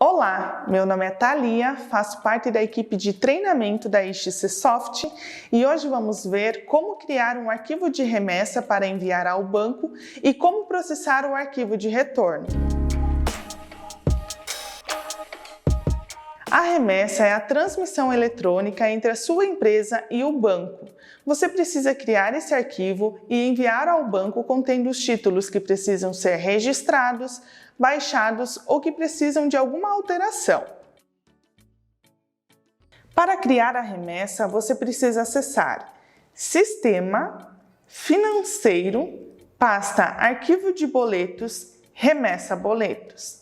Olá, meu nome é Thalia, faço parte da equipe de treinamento da XCsoft e hoje vamos ver como criar um arquivo de remessa para enviar ao banco e como processar o arquivo de retorno. A remessa é a transmissão eletrônica entre a sua empresa e o banco. Você precisa criar esse arquivo e enviar ao banco contendo os títulos que precisam ser registrados, baixados ou que precisam de alguma alteração. Para criar a remessa, você precisa acessar Sistema, Financeiro, pasta Arquivo de Boletos, Remessa Boletos.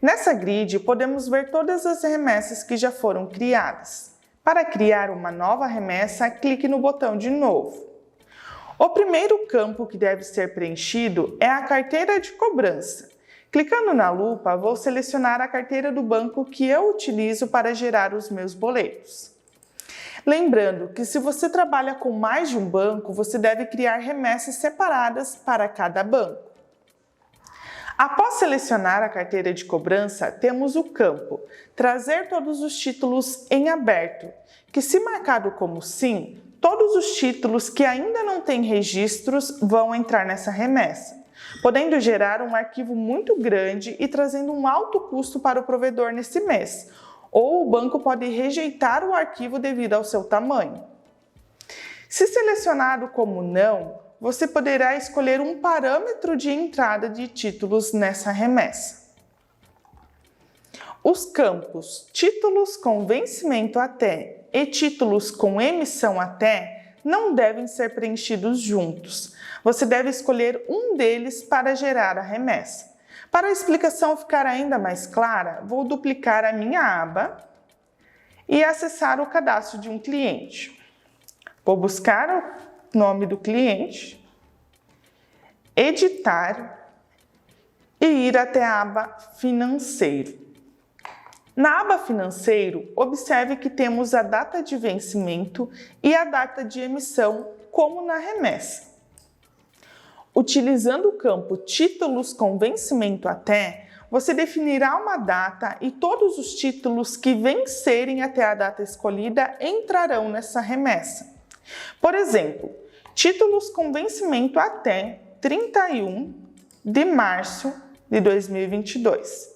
Nessa grid, podemos ver todas as remessas que já foram criadas. Para criar uma nova remessa, clique no botão de Novo. O primeiro campo que deve ser preenchido é a carteira de cobrança. Clicando na lupa, vou selecionar a carteira do banco que eu utilizo para gerar os meus boletos. Lembrando que se você trabalha com mais de um banco, você deve criar remessas separadas para cada banco. Após selecionar a carteira de cobrança, temos o campo Trazer todos os títulos em aberto, que se marcado como sim, todos os títulos que ainda não têm registros vão entrar nessa remessa, podendo gerar um arquivo muito grande e trazendo um alto custo para o provedor nesse mês, ou o banco pode rejeitar o arquivo devido ao seu tamanho. Se selecionado como não, você poderá escolher um parâmetro de entrada de títulos nessa remessa. Os campos Títulos com vencimento até e Títulos com emissão até não devem ser preenchidos juntos. Você deve escolher um deles para gerar a remessa. Para a explicação ficar ainda mais clara, vou duplicar a minha aba e acessar o cadastro de um cliente. Vou buscar o nome do cliente, editar e ir até a aba Financeiro. Na aba Financeiro, observe que temos a data de vencimento e a data de emissão, como na remessa. Utilizando o campo Títulos com vencimento até, você definirá uma data e todos os títulos que vencerem até a data escolhida entrarão nessa remessa. Por exemplo, títulos com vencimento até 31 de março de 2022.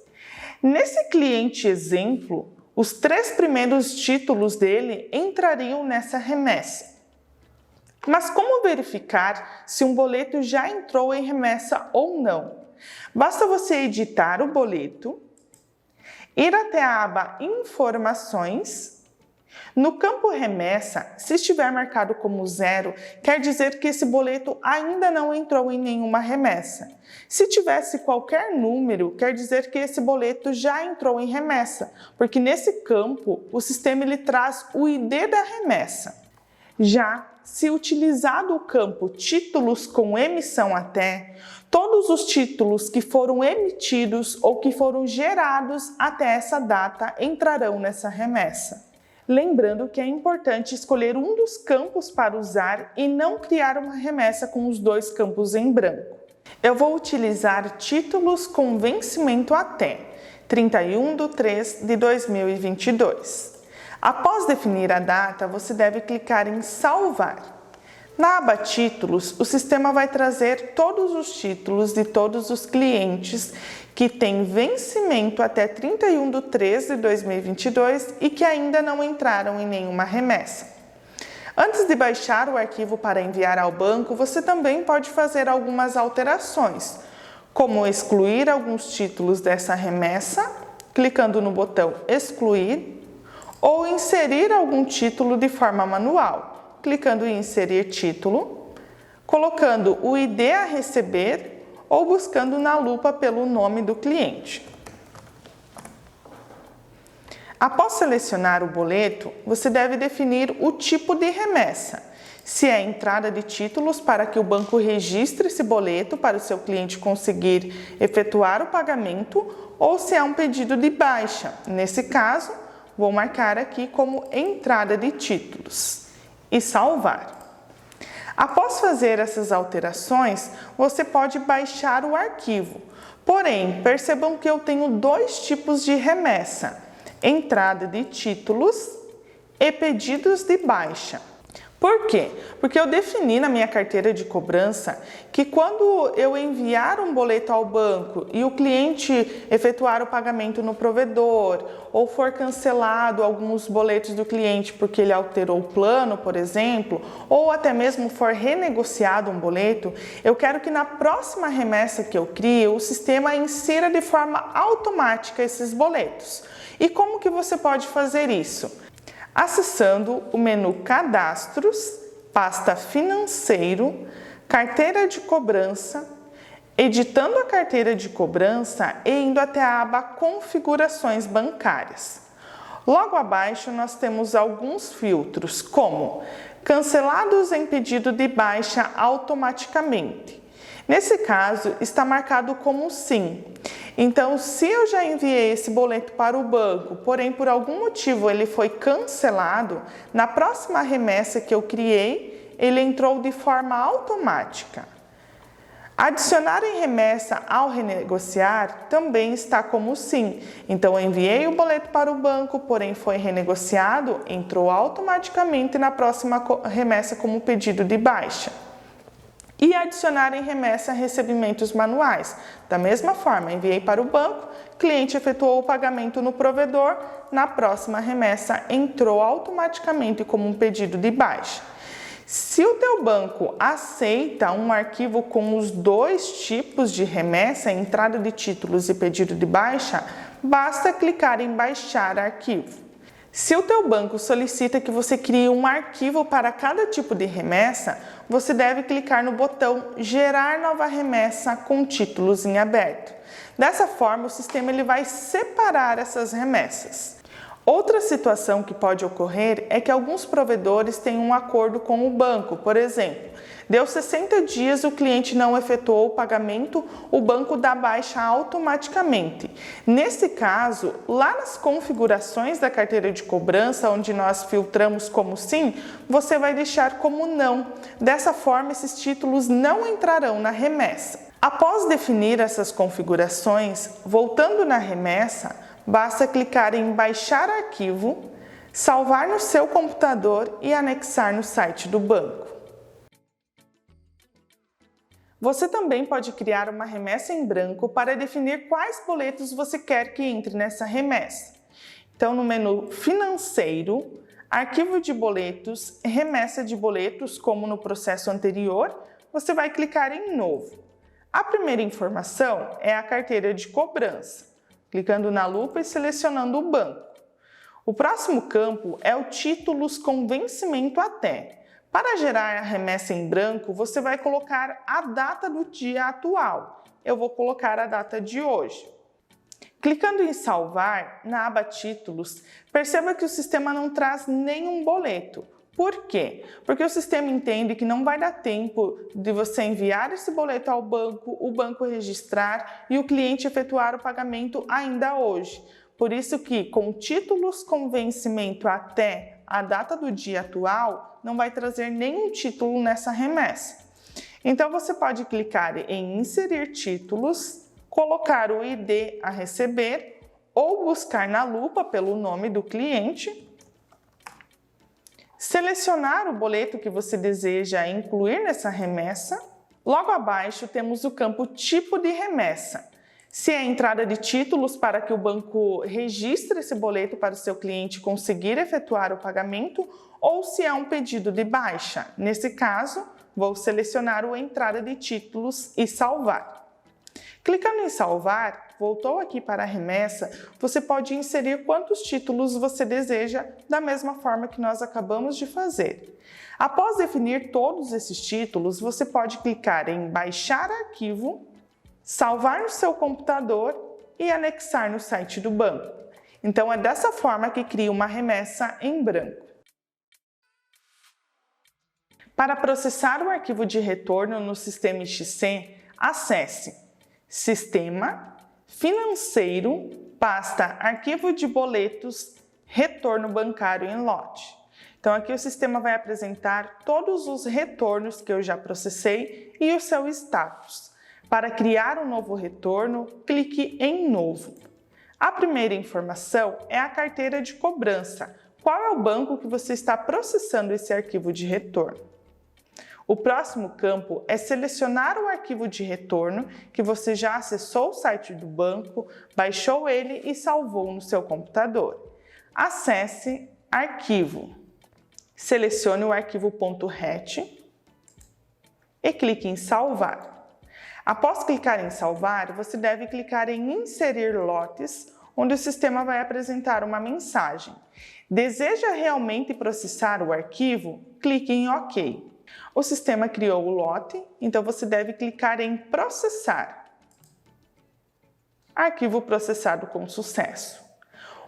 Nesse cliente exemplo, os 3 primeiros títulos dele entrariam nessa remessa. Mas como verificar se um boleto já entrou em remessa ou não? Basta você editar o boleto, ir até a aba Informações. No campo Remessa, se estiver marcado como 0, quer dizer que esse boleto ainda não entrou em nenhuma remessa. Se tivesse qualquer número, quer dizer que esse boleto já entrou em remessa, porque nesse campo o sistema ele traz o ID da remessa. Já se utilizado o campo Títulos com emissão até, todos os títulos que foram emitidos ou que foram gerados até essa data entrarão nessa remessa. Lembrando que é importante escolher um dos campos para usar e não criar uma remessa com os 2 campos em branco. Eu vou utilizar títulos com vencimento até 31/3/2022. Após definir a data, você deve clicar em Salvar. Na aba Títulos, o sistema vai trazer todos os títulos de todos os clientes que têm vencimento até 31/3/2022 e que ainda não entraram em nenhuma remessa. Antes de baixar o arquivo para enviar ao banco, você também pode fazer algumas alterações, como excluir alguns títulos dessa remessa, clicando no botão Excluir, ou inserir algum título de forma manual, clicando em Inserir título, colocando o ID a receber ou buscando na lupa pelo nome do cliente. Após selecionar o boleto, você deve definir o tipo de remessa, se é entrada de títulos para que o banco registre esse boleto para o seu cliente conseguir efetuar o pagamento ou se é um pedido de baixa. Nesse caso, vou marcar aqui como entrada de títulos e salvar. Após fazer essas alterações, você pode baixar o arquivo. Porém, percebam que eu tenho dois tipos de remessa: entrada de títulos e pedidos de baixa. Por quê? Porque eu defini na minha carteira de cobrança que quando eu enviar um boleto ao banco e o cliente efetuar o pagamento no provedor ou for cancelado alguns boletos do cliente porque ele alterou o plano, por exemplo, ou até mesmo for renegociado um boleto, eu quero que na próxima remessa que eu crio, o sistema insira de forma automática esses boletos. E como que você pode fazer isso? Acessando o menu Cadastros, pasta Financeiro, Carteira de Cobrança, editando a carteira de cobrança e indo até a aba Configurações Bancárias. Logo abaixo nós temos alguns filtros, como cancelados em pedido de baixa automaticamente. Nesse caso, está marcado como sim. Então, se eu já enviei esse boleto para o banco, porém por algum motivo ele foi cancelado, na próxima remessa que eu criei, ele entrou de forma automática. Adicionar em remessa ao renegociar também está como sim. Então, eu enviei o boleto para o banco, porém foi renegociado, entrou automaticamente na próxima remessa como pedido de baixa. E adicionar em remessa recebimentos manuais. Da mesma forma, enviei para o banco, cliente efetuou o pagamento no provedor, na próxima remessa entrou automaticamente como um pedido de baixa. Se o teu banco aceita um arquivo com os dois tipos de remessa, entrada de títulos e pedido de baixa, basta clicar em baixar arquivo. Se o teu banco solicita que você crie um arquivo para cada tipo de remessa, você deve clicar no botão Gerar nova remessa com títulos em aberto. Dessa forma, o sistema ele vai separar essas remessas. Outra situação que pode ocorrer é que alguns provedores têm um acordo com o banco. Por exemplo, deu 60 dias e o cliente não efetuou o pagamento, o banco dá baixa automaticamente. Nesse caso, lá nas configurações da carteira de cobrança, onde nós filtramos como sim, você vai deixar como não. Dessa forma, esses títulos não entrarão na remessa. Após definir essas configurações, voltando na remessa, basta clicar em baixar arquivo, salvar no seu computador e anexar no site do banco. Você também pode criar uma remessa em branco para definir quais boletos você quer que entre nessa remessa. Então, no menu Financeiro, Arquivo de Boletos, Remessa de Boletos, como no processo anterior, você vai clicar em Novo. A primeira informação é a carteira de cobrança, clicando na lupa e selecionando o banco. O próximo campo é o Títulos com vencimento até. Para gerar a remessa em branco, você vai colocar a data do dia atual. Eu vou colocar a data de hoje. Clicando em salvar, na aba Títulos, perceba que o sistema não traz nenhum boleto. Por quê? Porque o sistema entende que não vai dar tempo de você enviar esse boleto ao banco, o banco registrar e o cliente efetuar o pagamento ainda hoje. Por isso que, com títulos com vencimento até a data do dia atual, não vai trazer nenhum título nessa remessa. Então, você pode clicar em Inserir títulos, colocar o ID a receber ou buscar na lupa pelo nome do cliente, selecionar o boleto que você deseja incluir nessa remessa. Logo abaixo temos o campo Tipo de remessa. Se é entrada de títulos para que o banco registre esse boleto para o seu cliente conseguir efetuar o pagamento, ou se é um pedido de baixa. Nesse caso, vou selecionar o entrada de títulos e salvar. Clicando em salvar, voltou aqui para a remessa, você pode inserir quantos títulos você deseja, da mesma forma que nós acabamos de fazer. Após definir todos esses títulos, você pode clicar em baixar arquivo, salvar no seu computador e anexar no site do banco. Então é dessa forma que cria uma remessa em branco. Para processar o arquivo de retorno no sistema XC, acesse Sistema, Financeiro, pasta Arquivo de Boletos, Retorno Bancário em lote. Então aqui o sistema vai apresentar todos os retornos que eu já processei e o seu status. Para criar um novo retorno, clique em Novo. A primeira informação é a carteira de cobrança. Qual é o banco que você está processando esse arquivo de retorno? O próximo campo é selecionar o arquivo de retorno que você já acessou o site do banco, baixou ele e salvou no seu computador. Acesse Arquivo. Selecione o arquivo .hat e clique em Salvar. Após clicar em Salvar, você deve clicar em Inserir lotes, onde o sistema vai apresentar uma mensagem. Deseja realmente processar o arquivo? Clique em OK. O sistema criou o lote, então você deve clicar em Processar. Arquivo processado com sucesso.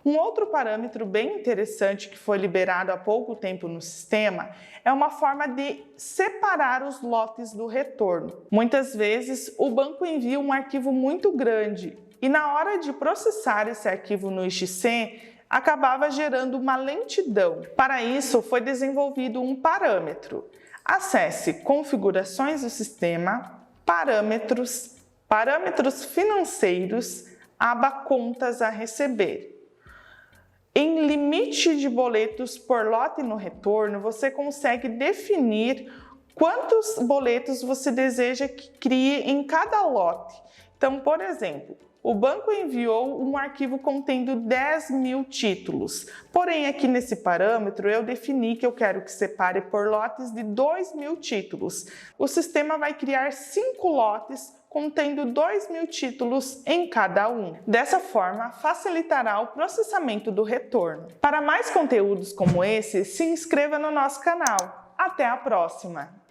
Um outro parâmetro bem interessante que foi liberado há pouco tempo no sistema é uma forma de separar os lotes do retorno. Muitas vezes o banco envia um arquivo muito grande e na hora de processar esse arquivo no IXC, acabava gerando uma lentidão. Para isso foi desenvolvido um parâmetro. Acesse Configurações do Sistema, Parâmetros, Parâmetros Financeiros, aba Contas a Receber. Em limite de boletos por lote no retorno, você consegue definir quantos boletos você deseja que crie em cada lote. Então, por exemplo, o banco enviou um arquivo contendo 10.000 títulos. Porém, aqui nesse parâmetro, eu defini que eu quero que separe por lotes de 2.000 títulos. O sistema vai criar 5 lotes contendo 2.000 títulos em cada um. Dessa forma, facilitará o processamento do retorno. Para mais conteúdos como esse, se inscreva no nosso canal. Até a próxima!